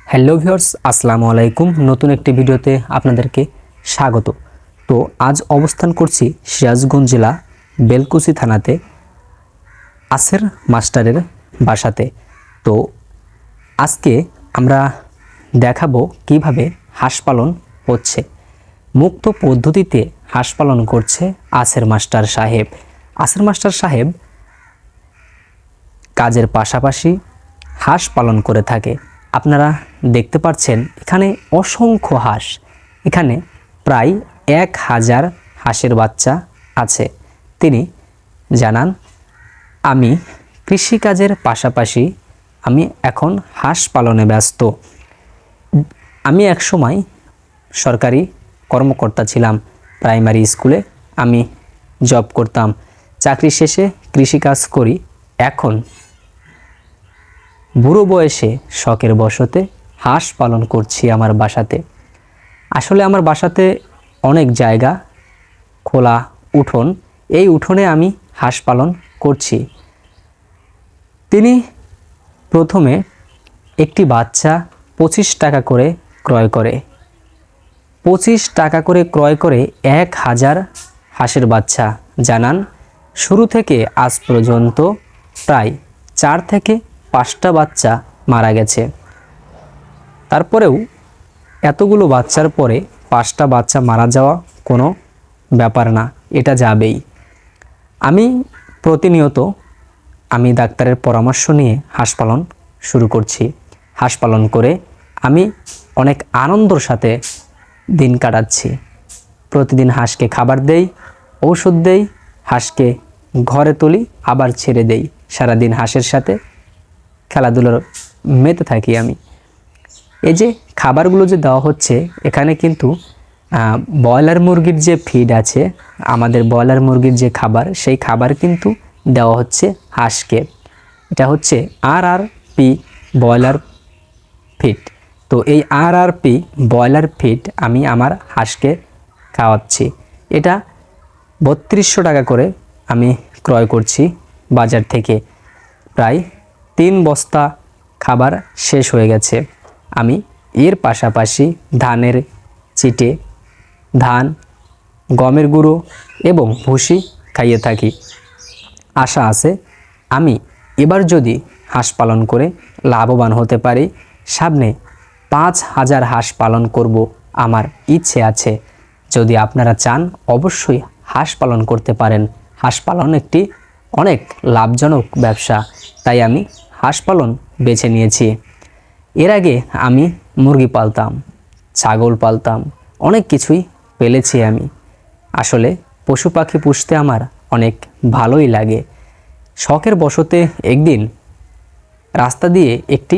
Hello viewers, আসসালামু আলাইকুম। নতুন একটি ভিডিওতে আপনাদেরকে স্বাগত। তো আজ অবস্থান করছি সিরাজগঞ্জ জেলা বেলকুচি থানাতে আসের মাস্টারের বাসাতে। তো আজকে আমরা দেখাবো কিভাবে হাঁস পালন হচ্ছে। মুক্ত পদ্ধতিতে হাঁস পালন করছে আসের মাস্টার সাহেব। আসের মাস্টার সাহেব কাজের পাশাপাশি হাঁস পালন করে থাকে। আপনারা দেখতে পাচ্ছেন এখানে অসংখ্য হাঁস, এখানে প্রায় 1000 হাঁসের বাচ্চা আছে। তিনি জানান, আমি কৃষিকাজের পাশাপাশি আমি এখন হাঁস পালনে ব্যস্ত। আমি একসময় সরকারি কর্মকর্তা ছিলাম, প্রাইমারি স্কুলে আমি জব করতাম। চাকরি শেষে কৃষিকাজ করি। এখন বুড়ো বয়সে শখের বশতে হাঁস পালন করছি আমার বাসাতে। আসলে আমার বাসাতে অনেক জায়গা, খোলা উঠোন, এই উঠোনে আমি হাঁস পালন করছি। তিনি প্রথমে একটি বাচ্চা 25 টাকা করে ক্রয় করে। 25 টাকা করে ক্রয় করে 1000 হাঁসের বাচ্চা। জানান, শুরু থেকে আজ পর্যন্ত প্রায় 4 থেকে 5টা বাচ্চা মারা গেছে। তারপরেও এতগুলো বাচ্চার পরে 5টা বাচ্চা মারা যাওয়া কোনো ব্যাপার না, এটা যাবেই। আমি প্রতিনিয়ত ডাক্তারের পরামর্শ নিয়ে হাঁস পালন শুরু করছি। হাঁস পালন করে আমি অনেক আনন্দর সাথে দিন কাটাচ্ছি। প্রতিদিন হাঁসকে খাবার দেই, ঔষধ দেই, হাঁসকে ঘরে তুলি, আবার ছেড়ে দেই। সারাদিন হাঁসের সাথে খেলাধুলার মেতে থাকি আমি। এই যে খাবারগুলো যে দেওয়া হচ্ছে, এখানে কিন্তু ব্রয়লার মুরগির যে ফিড আছে, আমাদের ব্রয়লার মুরগির যে খাবার, সেই খাবার কিন্তু দেওয়া হচ্ছে হাঁসকে। এটা হচ্ছে RRP ব্রয়লার ফিড। তো এই RRP ব্রয়লার ফিড আমি আমার হাঁসকে খাওয়াচ্ছি। এটা 3200 টাকা করে আমি ক্রয় করছি বাজার থেকে। প্রায় 3 বস্তা খাবার শেষ হয়ে গেছে। আমি এর পাশাপাশি ধানের চিটে, ধান, গমের গুঁড়ো এবং ভুসি খাইয়ে থাকি। আশা আছে আমি এবার যদি হাঁস পালন করে লাভবান হতে পারি, সামনে 5000 হাঁস পালন করব আমার ইচ্ছে আছে। যদি আপনারা চান অবশ্যই হাঁস পালন করতে পারেন। হাঁস পালন একটি অনেক লাভজনক ব্যবসা, তাই আমি হাঁস পালন বেছে নিয়েছি। এর আগে আমি মুরগি পালতাম, ছাগল পালতাম, অনেক কিছুই পেলেছি আমি। আসলে পশু পাখি পুষতে আমার অনেক ভালোই লাগে। শখের বশতে একদিন রাস্তা দিয়ে একটি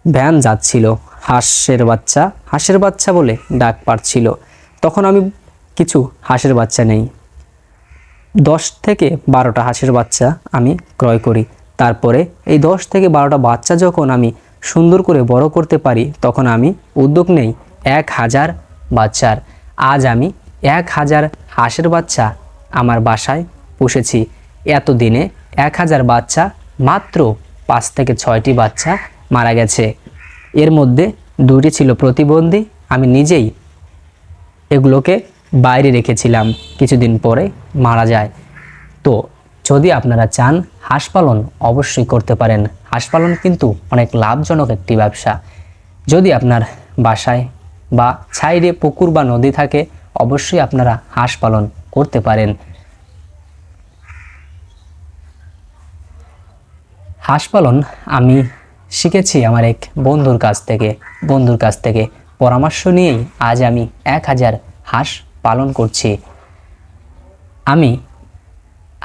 ভ্যান যাচ্ছিল, হাঁসের বাচ্চা বলে ডাক পাচ্ছিল। তখন আমি কিছু হাঁসের বাচ্চা নেই, 10 থেকে 12টা হাঁসের বাচ্চা আমি ক্রয় করি। তারপরে এই 10 থেকে 12টা বাচ্চা যখন আমি সুন্দর করে বড় করতে পারি, তখন আমি উদ্যোগ নেই 1000 বাচ্চার। আজ আমি 1000 হাঁসের বাচ্চা আমার বাসায় পুষেছি। এতদিনে 1000 বাচ্চা মাত্র 5 থেকে 6টি বাচ্চা মারা গেছে। এর মধ্যে 2টি ছিল প্রতিবন্ধী। আমি নিজেই এগুলোকে বাইরে রেখেছিলাম, কিছুদিন পরে মারা যায়। তো যদি আপনারা চান হাঁস পালন অবশ্যই করতে পারেন। হাঁস পালন কিন্তু অনেক লাভজনক একটি ব্যবসা। যদি আপনার বাসায় বা ছাইরে পুকুর বা নদী থাকে, অবশ্যই আপনারা হাঁস পালন করতে পারেন। হাঁস পালন আমি শিখেছি আমার এক বন্ধুর কাছ থেকে পরামর্শ নিয়েই আজ আমি 1000 হাঁস পালন করছি। আমি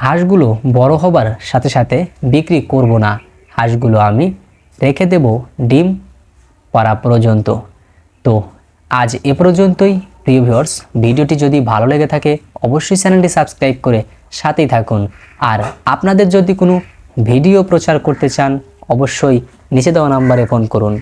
হাঁসগুলো বড় হবার সাথে সাথে বিক্রি করব না, হাঁসগুলো আমি রেখে দেব ডিম পাড়া পর্যন্ত। তো আজ এ পর্যন্তই প্রিয় ভিউয়ার্স। ভিডিওটি যদি ভালো লেগে থাকে অবশ্যই চ্যানেলটি সাবস্ক্রাইব করে সাথেই থাকুন। আর আপনাদের যদি কোনো ভিডিও প্রচার করতে চান অবশ্যই নিচে দেওয়া নাম্বারে ফোন করুন।